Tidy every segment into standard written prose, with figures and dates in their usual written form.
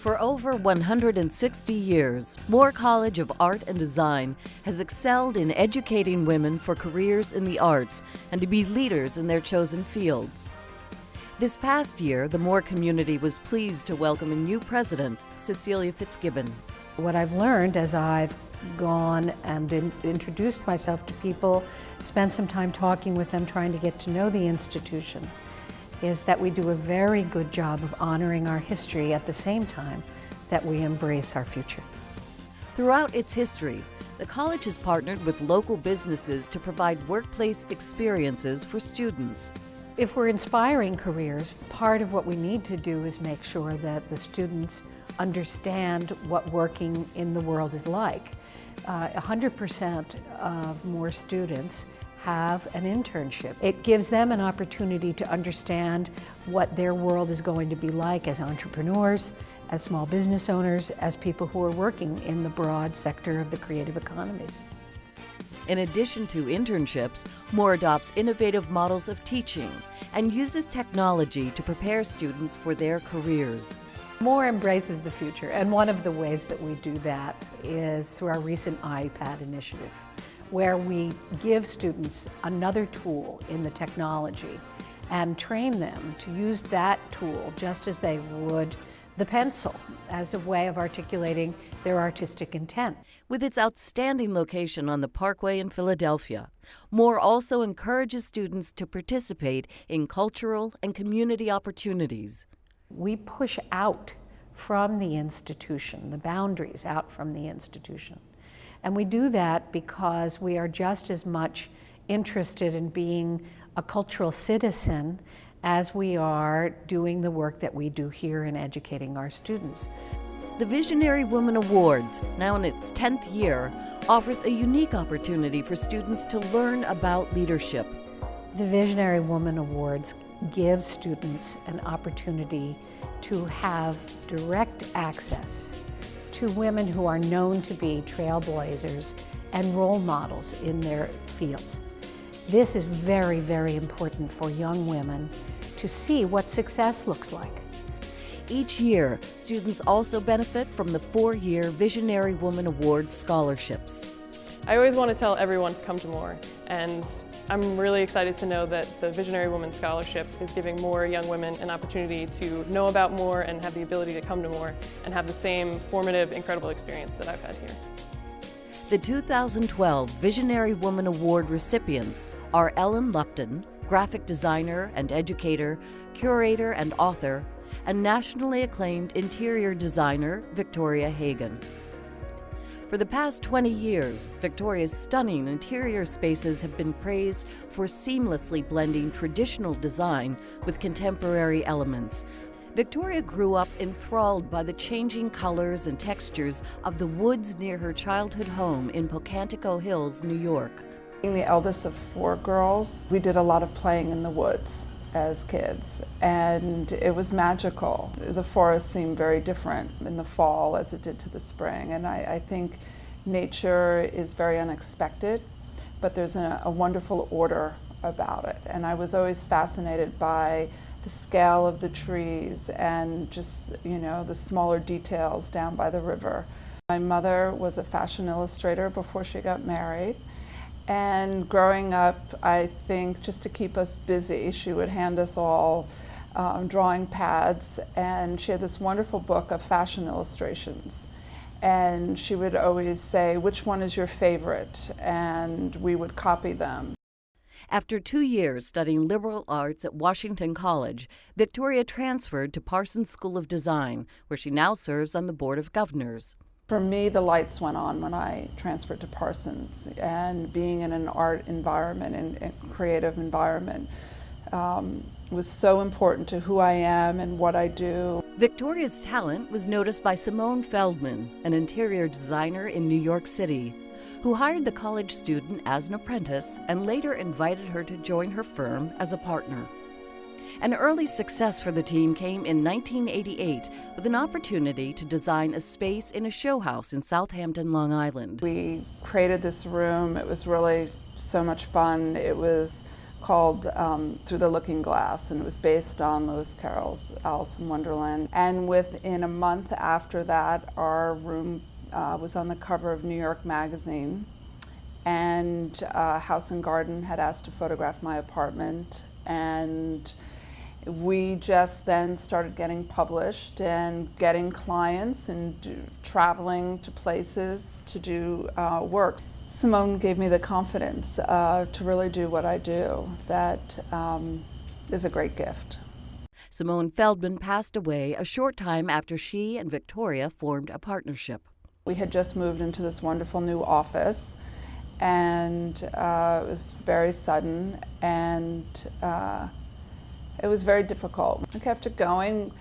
For over 160 years, Moore College of Art and Design has excelled in educating women for careers in the arts and to be leaders in their chosen fields. This past year, the Moore community was pleased to welcome a new president, Cecilia Fitzgibbon. What I've learned as I've gone and introduced myself to people, spent some time talking with them, trying to get to know the institution, is that we do a very good job of honoring our history at the same time that we embrace our future. Throughout its history, the college has partnered with local businesses to provide workplace experiences for students. If we're inspiring careers, part of what we need to do is make sure that the students understand what working in the world is like. 100% of more students have an internship. It gives them an opportunity to understand what their world is going to be like as entrepreneurs, as small business owners, as people who are working in the broad sector of the creative economies. In addition to internships, Moore adopts innovative models of teaching and uses technology to prepare students for their careers. Moore embraces the future, and one of the ways that we do that is through our recent iPad initiative, where we give students another tool in the technology and train them to use that tool just as they would the pencil as a way of articulating their artistic intent. With its outstanding location on the Parkway in Philadelphia, Moore also encourages students to participate in cultural and community opportunities. We push out from the institution, the boundaries out from the institution. And we do that because we are just as much interested in being a cultural citizen as we are doing the work that we do here in educating our students. The Visionary Woman Awards, now in its 10th year, offers a unique opportunity for students to learn about leadership. The Visionary Woman Awards give students an opportunity to have direct access to women who are known to be trailblazers and role models in their fields. This is very, very important for young women to see what success looks like. Each year, students also benefit from the 4-year Visionary Woman Awards scholarships. I always want to tell everyone to come to Moore, and I'm really excited to know that the Visionary Woman Scholarship is giving more young women an opportunity to know about Moore and have the ability to come to Moore and have the same formative, incredible experience that I've had here. The 2012 Visionary Woman Award recipients are Ellen Lupton, graphic designer and educator, curator and author, and nationally acclaimed interior designer Victoria Hagan. For the past 20 years, Victoria's stunning interior spaces have been praised for seamlessly blending traditional design with contemporary elements. Victoria grew up enthralled by the changing colors and textures of the woods near her childhood home in Pocantico Hills, New York. Being the eldest of 4 girls, we did a lot of playing in the woods as kids, and it was magical. The forest seemed very different in the fall as it did to the spring, and I think nature is very unexpected, but there's a wonderful order about it. And I was always fascinated by the scale of the trees and just, the smaller details down by the river. My mother was a fashion illustrator before she got married. And growing up, I think just to keep us busy, she would hand us all drawing pads, and she had this wonderful book of fashion illustrations. And she would always say, "Which one is your favorite?" And we would copy them. After 2 years studying liberal arts at Washington College, Victoria transferred to Parsons School of Design, where she now serves on the Board of Governors. For me, the lights went on when I transferred to Parsons, and being in an art environment and creative environment was so important to who I am and what I do. Victoria's talent was noticed by Simone Feldman, an interior designer in New York City, who hired the college student as an apprentice and later invited her to join her firm as a partner. An early success for the team came in 1988 with an opportunity to design a space in a show house in Southampton, Long Island. We created this room. It was really so much fun. It was called Through the Looking Glass, and it was based on Lewis Carroll's Alice in Wonderland. And within a month after that, our room was on the cover of New York Magazine, and House and Garden had asked to photograph my apartment, and we just then started getting published and getting clients and traveling to places to do work. Simone gave me the confidence to really do what I do. That is a great gift. Simone Feldman passed away a short time after she and Victoria formed a partnership. We had just moved into this wonderful new office, and it was very sudden, and it was very difficult. I kept it going,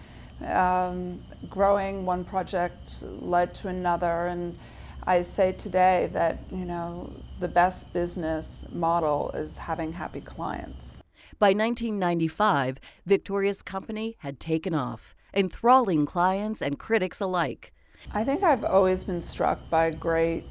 growing. One project led to another, and I say today that, you know, the best business model is having happy clients. By 1995, Victoria's company had taken off, enthralling clients and critics alike. I think I've always been struck by great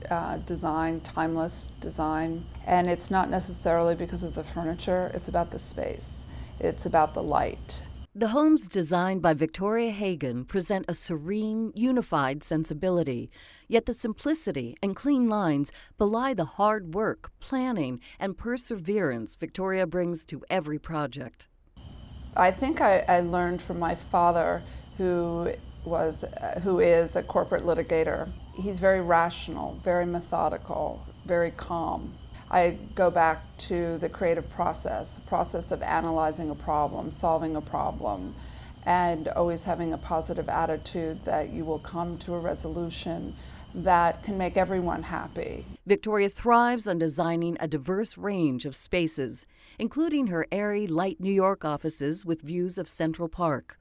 design, timeless design, and it's not necessarily because of the furniture, it's about the space. It's about the light. The homes designed by Victoria Hagan present a serene, unified sensibility, yet the simplicity and clean lines belie the hard work, planning, and perseverance Victoria brings to every project. I think I learned from my father, who is a corporate litigator. He's very rational, very methodical, very calm. I go back to the creative process, the process of analyzing a problem, solving a problem, and always having a positive attitude that you will come to a resolution that can make everyone happy. Victoria thrives on designing a diverse range of spaces, including her airy, light New York offices with views of Central Park.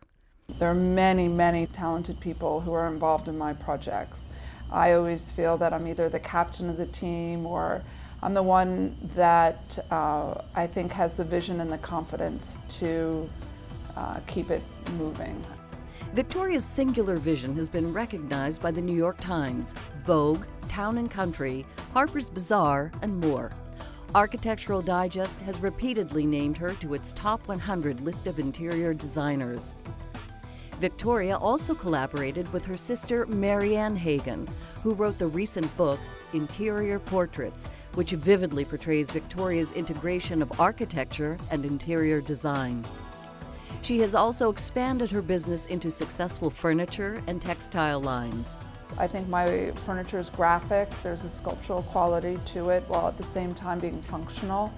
There are many, many talented people who are involved in my projects. I always feel that I'm either the captain of the team or I'm the one that I think has the vision and the confidence to keep it moving. Victoria's singular vision has been recognized by the New York Times, Vogue, Town & Country, Harper's Bazaar, and more. Architectural Digest has repeatedly named her to its top 100 list of interior designers. Victoria also collaborated with her sister Marianne Hagan, who wrote the recent book Interior Portraits, which vividly portrays Victoria's integration of architecture and interior design. She has also expanded her business into successful furniture and textile lines. I think my furniture is graphic. There's a sculptural quality to it while at the same time being functional.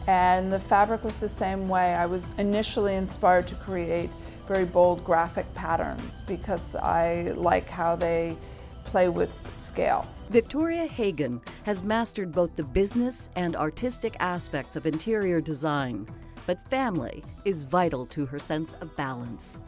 And the fabric was the same way. I was initially inspired to create very bold graphic patterns because I like how they play with scale. Victoria Hagan has mastered both the business and artistic aspects of interior design, but family is vital to her sense of balance.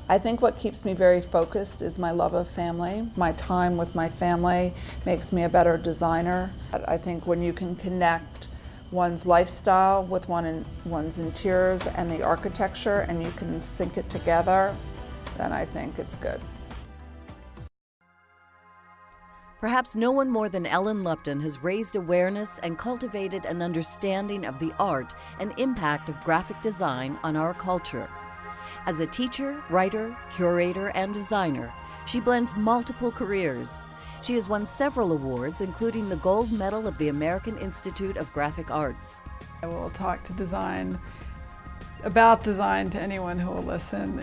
I think what keeps me very focused is my love of family. My time with my family makes me a better designer. I think when you can connect one's lifestyle with one's interiors and the architecture, and you can sync it together, then I think it's good. Perhaps no one more than Ellen Lupton has raised awareness and cultivated an understanding of the art and impact of graphic design on our culture. As a teacher, writer, curator, and designer, she blends multiple careers. She has won several awards, including the Gold Medal of the American Institute of Graphic Arts. I will talk to design, about design, to anyone who will listen.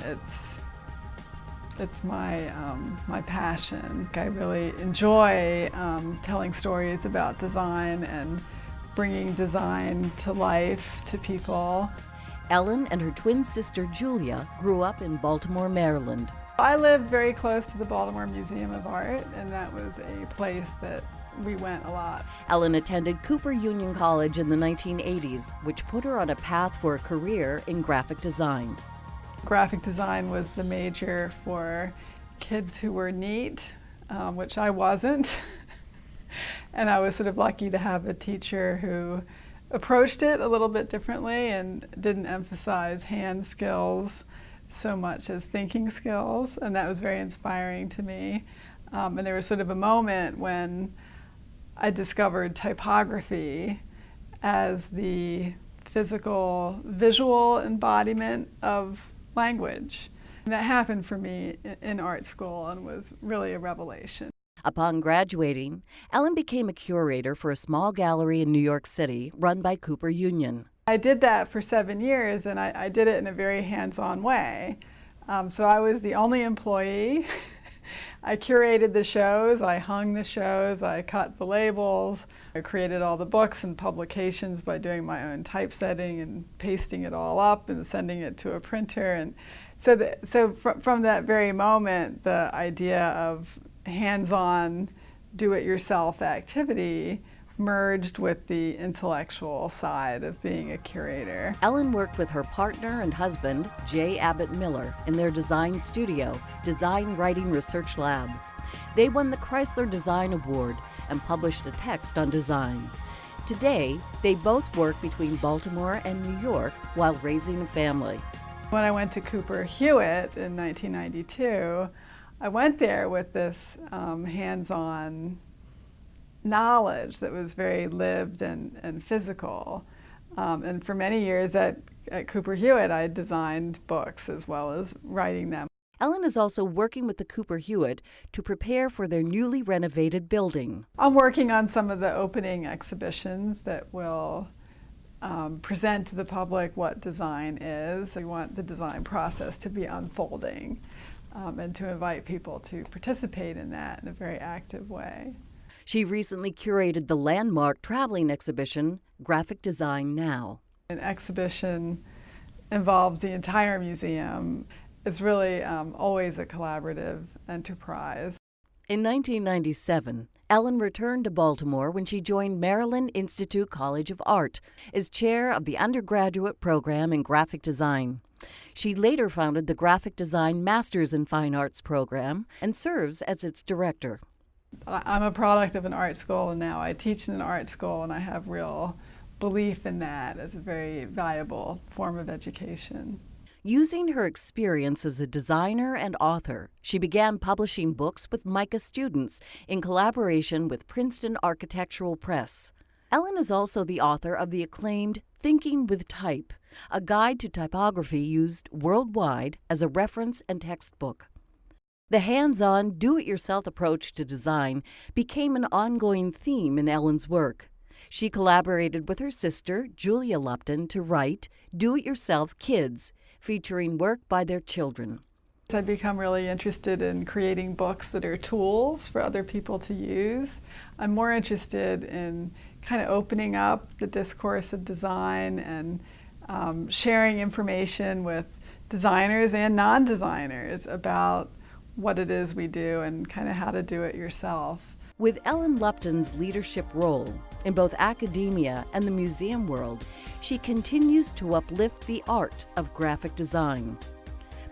It's my passion. I really enjoy telling stories about design and bringing design to life to people. Ellen and her twin sister Julia grew up in Baltimore, Maryland. I lived very close to the Baltimore Museum of Art, and that was a place that we went a lot. Ellen attended Cooper Union College in the 1980s, which put her on a path for a career in graphic design. Graphic design was the major for kids who were neat, which I wasn't. And I was sort of lucky to have a teacher who approached it a little bit differently and didn't emphasize hand skills so much as thinking skills, and that was very inspiring to me. And there was sort of a moment when I discovered typography as the physical, visual embodiment of language. And that happened for me in art school and was really a revelation. Upon graduating, Ellen became a curator for a small gallery in New York City run by Cooper Union. I did that for 7 years, and I did it in a very hands-on way. So I was the only employee. I curated the shows, I hung the shows, I cut the labels, I created all the books and publications by doing my own typesetting and pasting it all up and sending it to a printer. And so from that very moment, the idea of hands-on, do-it-yourself activity merged with the intellectual side of being a curator. Ellen worked with her partner and husband, J. Abbott Miller, in their design studio, Design Writing Research Lab. They won the Chrysler Design Award and published a text on design. Today, they both work between Baltimore and New York while raising a family. When I went to Cooper Hewitt in 1992, I went there with this hands-on knowledge that was very lived and physical. And for many years at Cooper Hewitt, I designed books as well as writing them. Ellen is also working with the Cooper Hewitt to prepare for their newly renovated building. I'm working on some of the opening exhibitions that will present to the public what design is. We want the design process to be unfolding and to invite people to participate in that in a very active way. She recently curated the landmark traveling exhibition, Graphic Design Now. An exhibition involves the entire museum. It's really always a collaborative enterprise. In 1997, Ellen returned to Baltimore when she joined Maryland Institute College of Art as chair of the undergraduate program in graphic design. She later founded the Graphic Design Masters in Fine Arts program and serves as its director. I'm a product of an art school, and now I teach in an art school, and I have real belief in that as a very valuable form of education. Using her experience as a designer and author, she began publishing books with MICA students in collaboration with Princeton Architectural Press. Ellen is also the author of the acclaimed Thinking with Type, a guide to typography used worldwide as a reference and textbook. The hands-on, do-it-yourself approach to design became an ongoing theme in Ellen's work. She collaborated with her sister, Julia Lupton, to write Do-It-Yourself Kids, featuring work by their children. I've become really interested in creating books that are tools for other people to use. I'm more interested in kind of opening up the discourse of design and sharing information with designers and non-designers about what it is we do and kind of how to do it yourself. With Ellen Lupton's leadership role in both academia and the museum world, she continues to uplift the art of graphic design.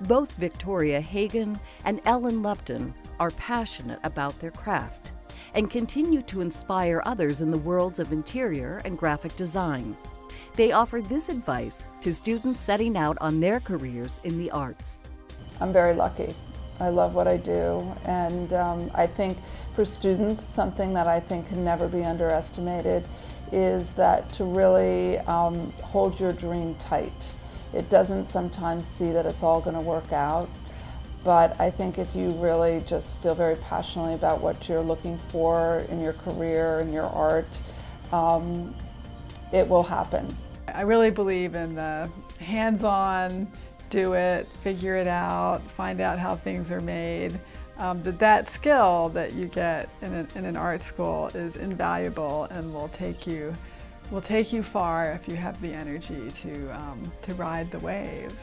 Both Victoria Hagan and Ellen Lupton are passionate about their craft and continue to inspire others in the worlds of interior and graphic design. They offer this advice to students setting out on their careers in the arts. I'm very lucky. I love what I do, and I think for students, something that I think can never be underestimated is that to really hold your dream tight. It doesn't sometimes see that it's all going to work out, but I think if you really just feel very passionately about what you're looking for in your career, in your art, it will happen. I really believe in the hands-on, do it, figure it out, find out how things are made. That skill that you get in an art school is invaluable and will take you far if you have the energy to ride the wave.